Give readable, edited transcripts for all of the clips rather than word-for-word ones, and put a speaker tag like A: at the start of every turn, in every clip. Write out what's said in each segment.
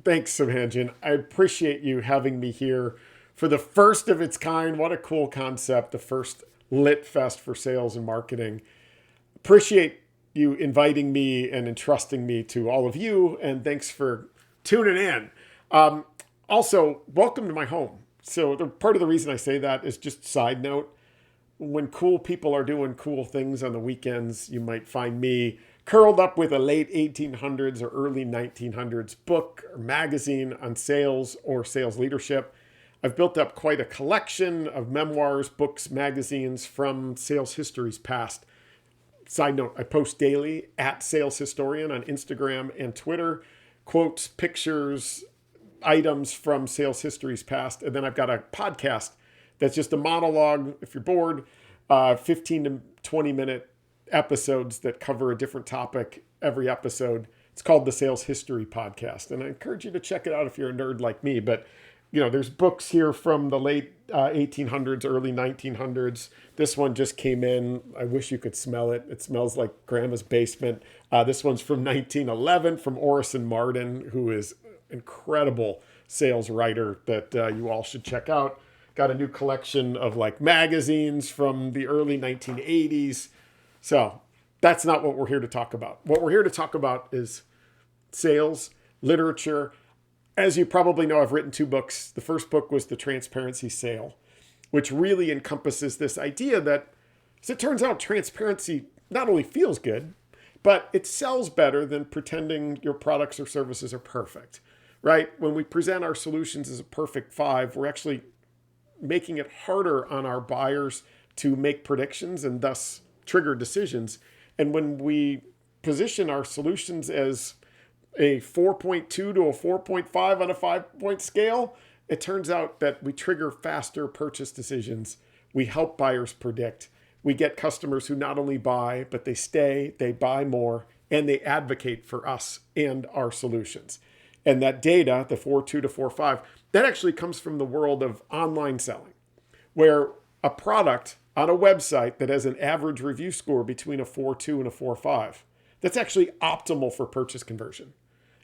A: Thanks, Subhanjan. I appreciate you having me here for the first of its kind. What a cool concept. The first Lit Fest for sales and marketing. Appreciate you inviting me and entrusting me to all of you. And thanks for tuning in. Also, welcome to my home. So part of the reason I say that is just side note. When cool people are doing cool things on the weekends, you might find me curled up with a late 1800s or early 1900s book or magazine on sales or sales leadership. I've built up quite a collection of memoirs, books, magazines from sales histories past. Side note, I post daily at Sales Historian on Instagram and Twitter, quotes, pictures, items from sales histories past. And then I've got a podcast that's just a monologue, if you're bored, 15 to 20 minute episodes that cover a different topic every episode. It's called the Sales History Podcast. And I encourage you to check it out if you're a nerd like me. But, there's books here from the late 1800s, early 1900s. This one just came in. I wish you could smell it. It smells like grandma's basement. This one's from 1911 from Orison Marden, who is an incredible sales writer that you all should check out. Got a new collection of magazines from the early 1980s. So that's not what we're here to talk about. What we're here to talk about is sales, literature. As you probably know, I've written 2 books. The first book was The Transparency Sale, which really encompasses this idea that, as it turns out, transparency not only feels good, but it sells better than pretending your products or services are perfect, right? When we present our solutions as a perfect 5, we're actually making it harder on our buyers to make predictions and thus trigger decisions. And when we position our solutions as a 4.2 to a 4.5 on a 5-point scale, it turns out that we trigger faster purchase decisions. We help buyers predict. We get customers who not only buy, but they stay, they buy more, and they advocate for us and our solutions. And that data, the 4.2 to 4.5, that actually comes from the world of online selling, where a product on a website that has an average review score between a 4.2 and a 4.5, that's actually optimal for purchase conversion.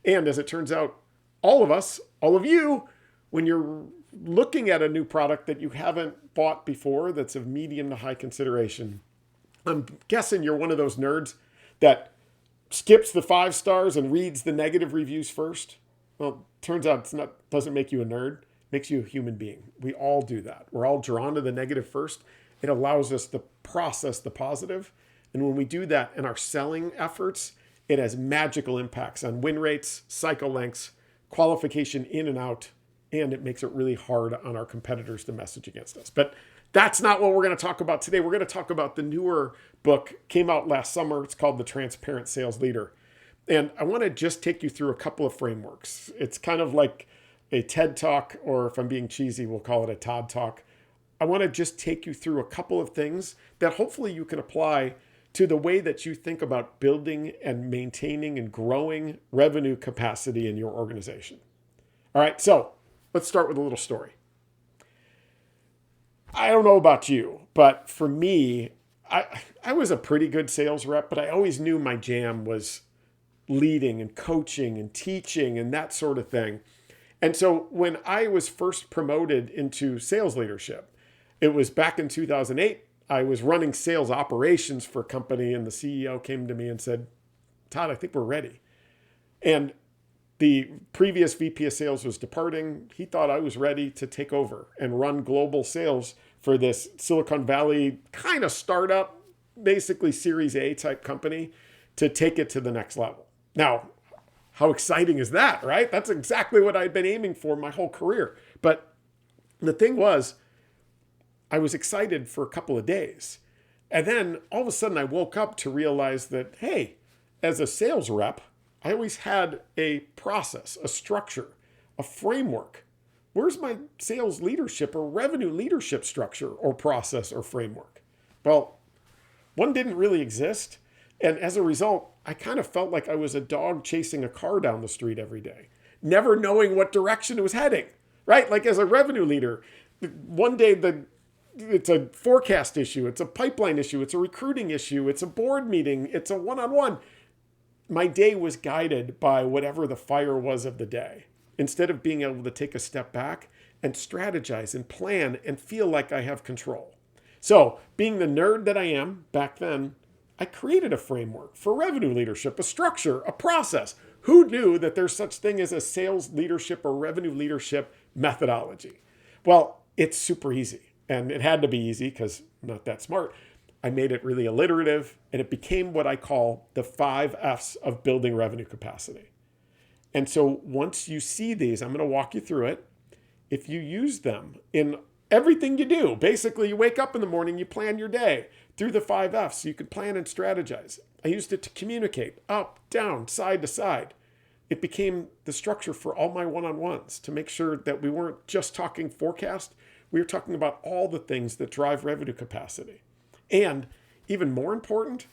A: And as it turns out, all of us, all of you, when you're looking at a new product that you haven't bought before that's of medium to high consideration, I'm guessing you're one of those nerds that skips the 5 stars and reads the negative reviews first. Well, turns out doesn't make you a nerd, it makes you a human being. We all do that. We're all drawn to the negative first. It allows us to process the positive. And when we do that in our selling efforts, it has magical impacts on win rates, cycle lengths, qualification in and out, and it makes it really hard on our competitors to message against us. But that's not what we're going to talk about today. We're going to talk about the newer book, came out last summer. It's called The Transparent Sales Leader. And I want to just take you through a couple of frameworks. It's kind of like a TED Talk, or if I'm being cheesy, we'll call it a Todd Talk. I want to just take you through a couple of things that hopefully you can apply to the way that you think about building and maintaining and growing revenue capacity in your organization. All right, so let's start with a little story. I don't know about you, but for me, I was a pretty good sales rep, but I always knew my jam was leading and coaching and teaching and that sort of thing. And so when I was first promoted into sales leadership, it was back in 2008. I was running sales operations for a company, and the CEO came to me and said, Todd, I think we're ready. And the previous VP of sales was departing. He thought I was ready to take over and run global sales for this Silicon Valley kind of startup, basically Series A type company, to take it to the next level. Now, how exciting is that, right? That's exactly what I'd been aiming for my whole career. But the thing was, I was excited for a couple of days. And then all of a sudden I woke up to realize that, hey, as a sales rep, I always had a process, a structure, a framework. Where's my sales leadership or revenue leadership structure or process or framework? Well, one didn't really exist. And as a result, I kind of felt like I was a dog chasing a car down the street every day, never knowing what direction it was heading, right? Like as a revenue leader, one day it's a forecast issue, it's a pipeline issue, it's a recruiting issue, it's a board meeting, it's a one-on-one. My day was guided by whatever the fire was of the day. instead of being able to take a step back and strategize and plan and feel like I have control. So, being the nerd that I am back then, I created a framework for revenue leadership, a structure, a process. Who knew that there's such thing as a sales leadership or revenue leadership methodology? Well, it's super easy. And it had to be easy because I'm not that smart. I made it really alliterative, and it became what I call the 5 F's of building revenue capacity. And so once you see these, I'm going to walk you through it. If you use them in everything you do, basically you wake up in the morning, you plan your day through the 5 F's. You can plan and strategize. I used it to communicate up, down, side to side. It became the structure for all my one-on-ones to make sure that we weren't just talking forecast. We were talking about all the things that drive revenue capacity. And even more important,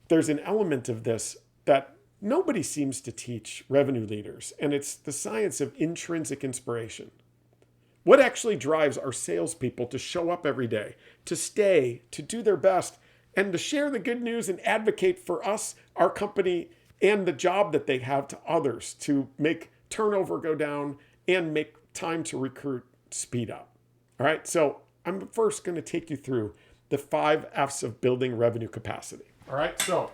A: there's an element of this that nobody seems to teach revenue leaders, and it's the science of intrinsic inspiration. What actually drives our salespeople to show up every day, to stay, to do their best, and to share the good news and advocate for us, our company, and the job that they have to others to make turnover go down and make time to recruit speed up. All right, so I'm first going to take you through the 5 F's of building revenue capacity. All right, so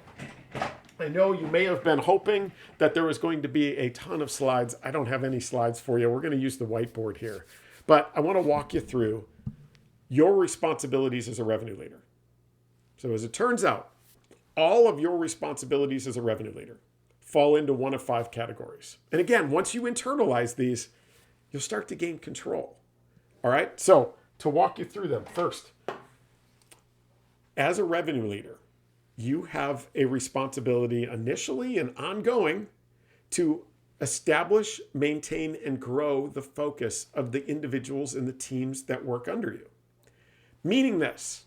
A: I know you may have been hoping that there was going to be a ton of slides. I don't have any slides for you. We're going to use the whiteboard here. But I want to walk you through your responsibilities as a revenue leader. So as it turns out, all of your responsibilities as a revenue leader fall into one of 5 categories. And again, once you internalize these, you'll start to gain control. All right, so to walk you through them, first, as a revenue leader, you have a responsibility initially and ongoing to establish, maintain, and grow the focus of the individuals and the teams that work under you. Meaning this,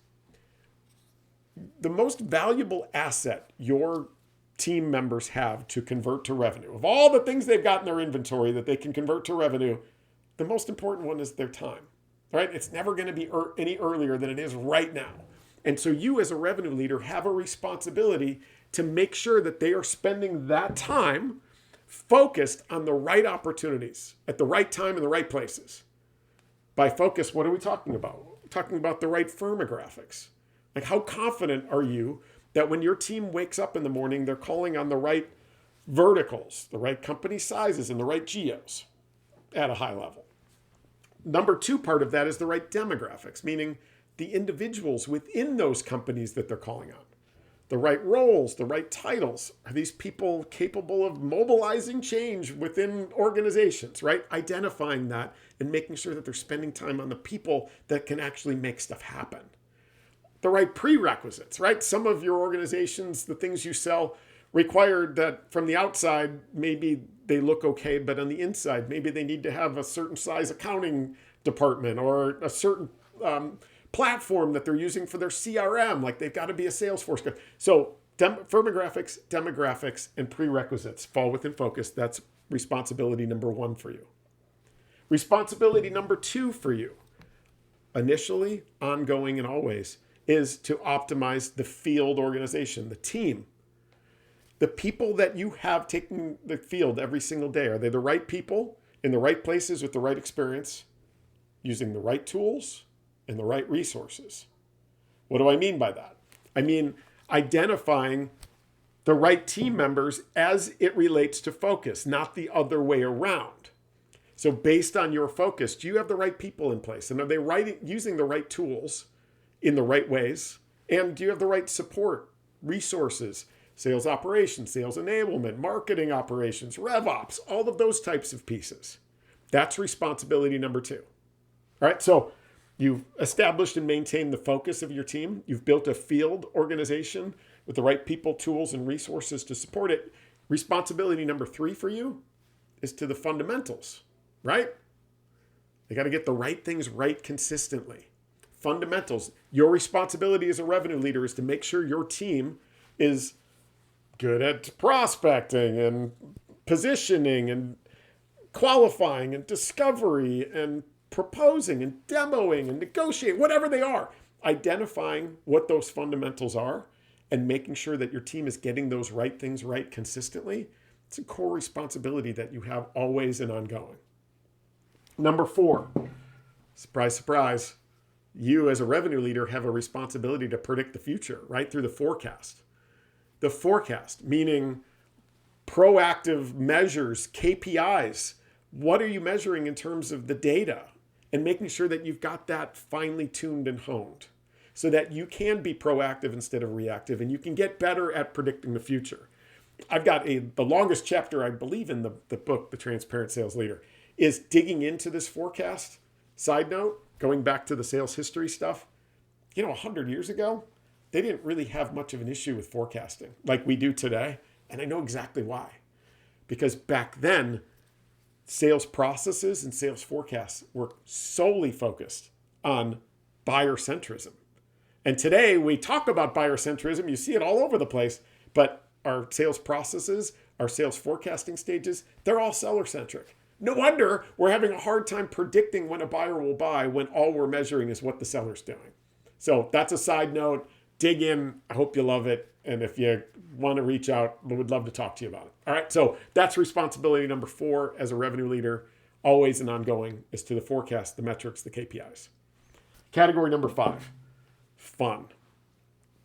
A: the most valuable asset your team members have to convert to revenue, of all the things they've got in their inventory that they can convert to revenue, the most important one is their time, right? It's never going to be any earlier than it is right now. And so you as a revenue leader have a responsibility to make sure that they are spending that time focused on the right opportunities at the right time in the right places. By focus, what are we talking about? We're talking about the right firmographics. Like, how confident are you that when your team wakes up in the morning, they're calling on the right verticals, the right company sizes, and the right geos at a high level? Number 2 part of that is the right demographics, meaning the individuals within those companies that they're calling on. The right roles, the right titles. Are these people capable of mobilizing change within organizations, right? Identifying that and making sure that they're spending time on the people that can actually make stuff happen. The right prerequisites, right? Some of your organizations, the things you sell, require that from the outside, maybe they look okay, but on the inside, maybe they need to have a certain size accounting department or a certain platform that they're using for their CRM, like they've got to be a Salesforce. So firmographics, demographics, and prerequisites fall within focus. That's responsibility number 1 for you. Responsibility number 2 for you, initially, ongoing, and always, is to optimize the field organization, the team. The people that you have taking the field every single day, are they the right people in the right places with the right experience, using the right tools and the right resources? What do I mean by that? I mean identifying the right team members as it relates to focus, not the other way around. So based on your focus, do you have the right people in place? And are they using the right tools in the right ways? And do you have the right support, resources, sales operations, sales enablement, marketing operations, RevOps, all of those types of pieces? That's responsibility number 2. All right, so you've established and maintained the focus of your team. You've built a field organization with the right people, tools, and resources to support it. Responsibility number 3 for you is to the fundamentals, right? They got to get the right things right consistently. Fundamentals. Your responsibility as a revenue leader is to make sure your team is good at prospecting and positioning and qualifying and discovery and proposing and demoing and negotiating, whatever they are, identifying what those fundamentals are and making sure that your team is getting those right things right consistently It's a core responsibility that you have always and ongoing. Number 4, surprise, surprise, you as a revenue leader have a responsibility to predict the future right through the forecast. The forecast, meaning proactive measures, KPIs. What are you measuring in terms of the data? And making sure that you've got that finely tuned and honed so that you can be proactive instead of reactive and you can get better at predicting the future. I've got the longest chapter, I believe, in the book, The Transparent Sales Leader, is digging into this forecast. Side note, going back to the sales history stuff, 100 years ago, they didn't really have much of an issue with forecasting like we do today. And I know exactly why. Because back then, sales processes and sales forecasts were solely focused on buyer centrism. And today we talk about buyer centrism. You see it all over the place, but our sales processes, our sales forecasting stages, they're all seller centric. No wonder we're having a hard time predicting when a buyer will buy when all we're measuring is what the seller's doing. So that's a side note. Dig in. I hope you love it. And if you want to reach out, we would love to talk to you about it. All right. So that's responsibility number 4 as a revenue leader, always and ongoing, is to the forecast, the metrics, the KPIs. Category number 5, fun.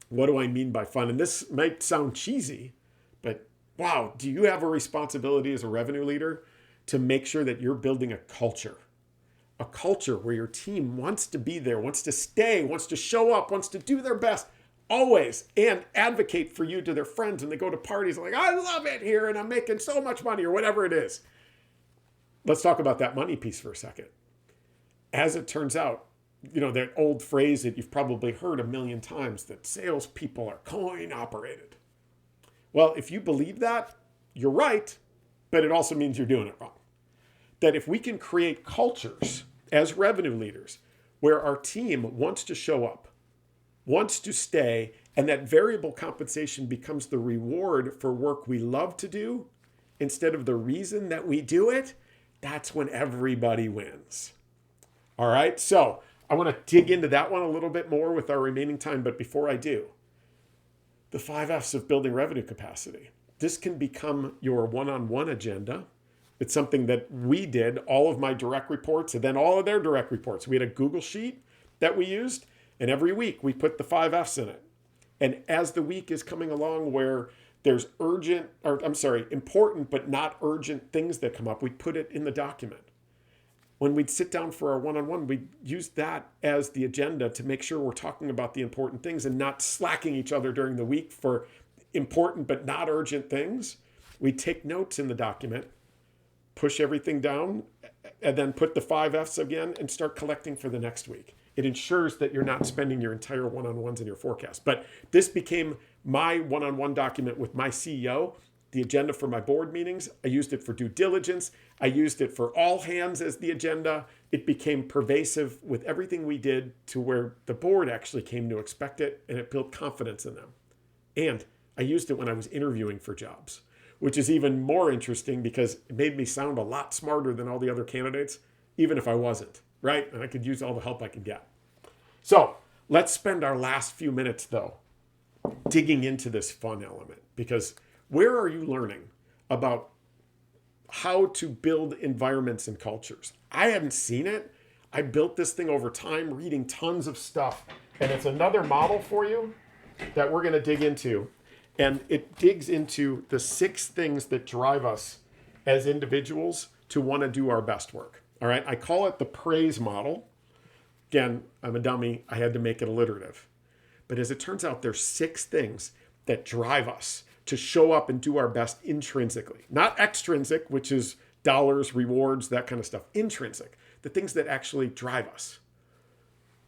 A: What do I mean by fun? And this might sound cheesy, but wow, do you have a responsibility as a revenue leader to make sure that you're building a culture where your team wants to be there, wants to stay, wants to show up, wants to do their best always and advocate for you to their friends when they go to parties like, I love it here and I'm making so much money or whatever it is. Let's talk about that money piece for a second. As it turns out, that old phrase that you've probably heard a million times, that salespeople are coin operated. Well, if you believe that, you're right, but it also means you're doing it wrong. That if we can create cultures as revenue leaders where our team wants to show up, wants to stay, and that variable compensation becomes the reward for work we love to do instead of the reason that we do it, that's when everybody wins. All right, so I want to dig into that one a little bit more with our remaining time, but before I do, the 5 F's of building revenue capacity. This can become your one-on-one agenda. It's something that we did, all of my direct reports, and then all of their direct reports. We had a Google Sheet that we used, and every week we put the 5 F's in it. And as the week is coming along where there's important but not urgent things that come up, we put it in the document. When we'd sit down for our one-on-one, we'd use that as the agenda to make sure we're talking about the important things and not slacking each other during the week for important but not urgent things. We'd take notes in the document, push everything down, and then put the 5 F's again and start collecting for the next week. It ensures that you're not spending your entire one-on-ones in your forecast. But this became my one-on-one document with my CEO, the agenda for my board meetings. I used it for due diligence. I used it for all hands as the agenda. It became pervasive with everything we did to where the board actually came to expect it, and it built confidence in them. And I used it when I was interviewing for jobs, which is even more interesting because it made me sound a lot smarter than all the other candidates, even if I wasn't, right? And I could use all the help I could get. So let's spend our last few minutes, though, digging into this fun element, because where are you learning about how to build environments and cultures? I haven't seen it. I built this thing over time, reading tons of stuff, and it's another model for you that we're going to dig into. And it digs into the 6 things that drive us as individuals to want to do our best work. All right. I call it the praise model. Again, I'm a dummy. I had to make it alliterative. But as it turns out, there's 6 things that drive us to show up and do our best intrinsically. Not extrinsic, which is dollars, rewards, that kind of stuff. Intrinsic, the things that actually drive us.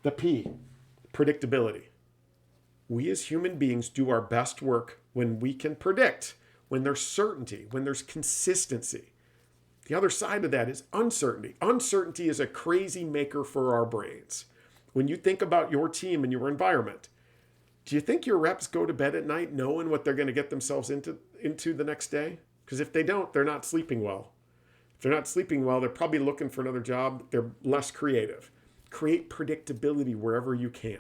A: The P, predictability. We as human beings do our best work when we can predict, when there's certainty, when there's consistency. The other side of that is uncertainty. Uncertainty is a crazy maker for our brains. When you think about your team and your environment, do you think your reps go to bed at night knowing what they're going to get themselves into the next day? Because if they don't, they're not sleeping well. If they're not sleeping well, they're probably looking for another job. They're less creative. Create predictability wherever you can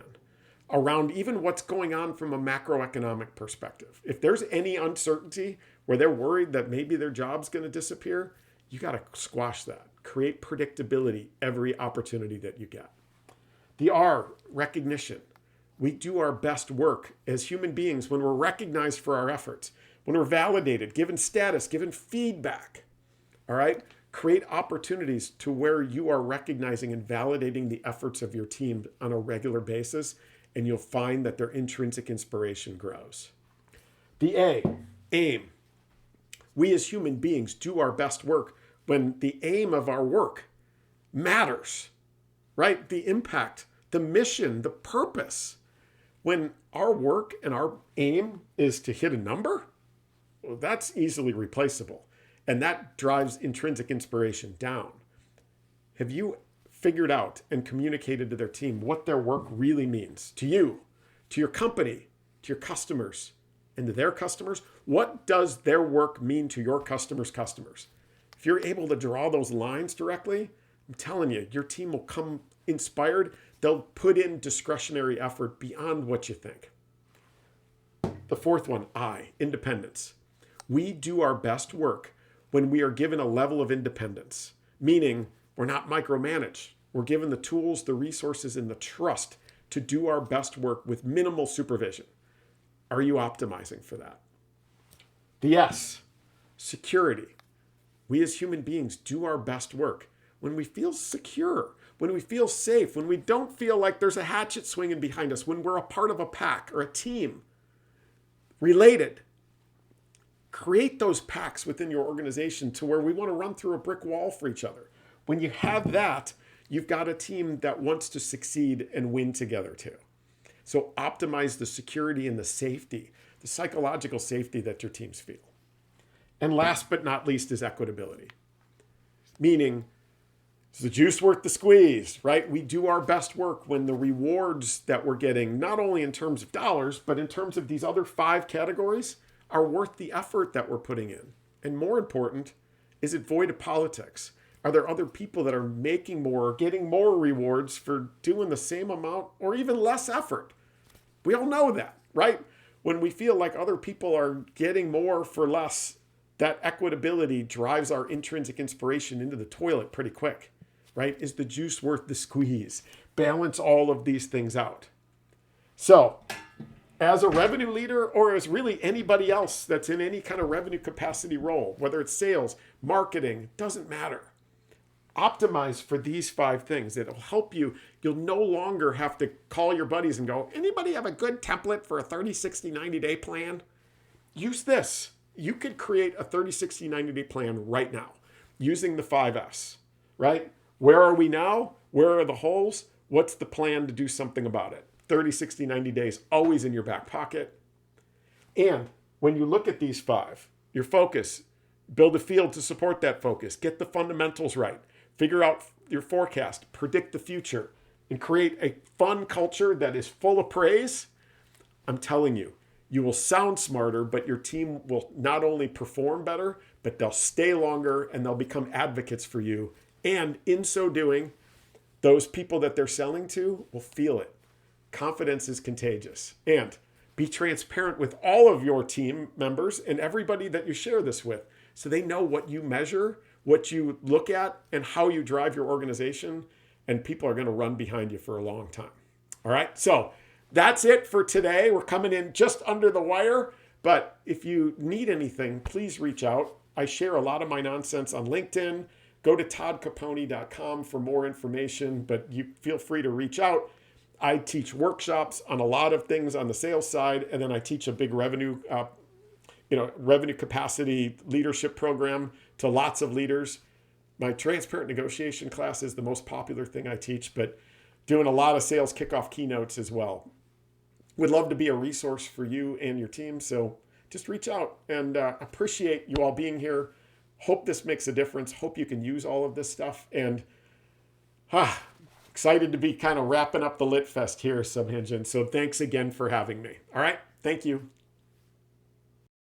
A: around even what's going on from a macroeconomic perspective. If there's any uncertainty, where they're worried that maybe their job's going to disappear, you got to squash that. Create predictability every opportunity that you get. The R, recognition. We do our best work as human beings when we're recognized for our efforts, when we're validated, given status, given feedback. All right? Create opportunities to where you are recognizing and validating the efforts of your team on a regular basis, and you'll find that their intrinsic inspiration grows. The A, aim. We as human beings do our best work when the aim of our work matters, right? The impact, the mission, the purpose. When our work and our aim is to hit a number, well, that's easily replaceable. And that drives intrinsic inspiration down. Have you figured out and communicated to their team what their work really means to you, to your company, to your customers, and to their customers? What does their work mean to your customers' customers? If you're able to draw those lines directly, I'm telling you, your team will come inspired. They'll put in discretionary effort beyond what you think. The fourth one, I, independence. We do our best work when we are given a level of independence, meaning we're not micromanaged. We're given the tools, the resources, and the trust to do our best work with minimal supervision. Are you optimizing for that? The S, security. We as human beings do our best work when we feel secure, when we feel safe, when we don't feel like there's a hatchet swinging behind us, when we're a part of a pack or a team. Related. Create those packs within your organization to where we want to run through a brick wall for each other. When you have that, you've got a team that wants to succeed and win together too. So optimize the security and the safety, the psychological safety that your teams feel. And last but not least is equitability. Meaning, is the juice worth the squeeze, right? We do our best work when the rewards that we're getting, not only in terms of dollars, but in terms of these other 5 categories, are worth the effort that we're putting in. And more important, is it void of politics? Are there other people that are making more, getting more rewards for doing the same amount or even less effort? We all know that, right? When we feel like other people are getting more for less, that equitability drives our intrinsic inspiration into the toilet pretty quick, right? Is the juice worth the squeeze? Balance all of these things out. So, as a revenue leader or as really anybody else that's in any kind of revenue capacity role, whether it's sales, marketing, doesn't matter. Optimize for these 5 things. It'll help you. You'll no longer have to call your buddies and go, anybody have a good template for a 30, 60, 90-day plan? Use this. You could create a 30, 60, 90-day plan right now using the 5S, right? Where are we now? Where are the holes? What's the plan to do something about it? 30, 60, 90 days, always in your back pocket. And when you look at these 5, your focus, build a field to support that focus, get the fundamentals right, figure out your forecast, predict the future, and create a fun culture that is full of praise. I'm telling you, you will sound smarter, but your team will not only perform better, but they'll stay longer and they'll become advocates for you. And in so doing, those people that they're selling to will feel it. Confidence is contagious. And be transparent with all of your team members and everybody that you share this with so they know what you measure, what you look at, and how you drive your organization. And people are going to run behind you for a long time. All right. So that's it for today. We're coming in just under the wire. But if you need anything, please reach out. I share a lot of my nonsense on LinkedIn. Go to toddcaponi.com for more information, but you feel free to reach out. I teach workshops on a lot of things on the sales side, and then I teach a big revenue capacity leadership program to lots of leaders. My transparent negotiation class is the most popular thing I teach, but doing a lot of sales kickoff keynotes as well. Would love to be a resource for you and your team, so just reach out, and appreciate you all being here. Hope this makes a difference. Hope you can use all of this stuff, and excited to be kind of wrapping up the Lit Fest here, Subengine. So thanks again for having me. All right. Thank you.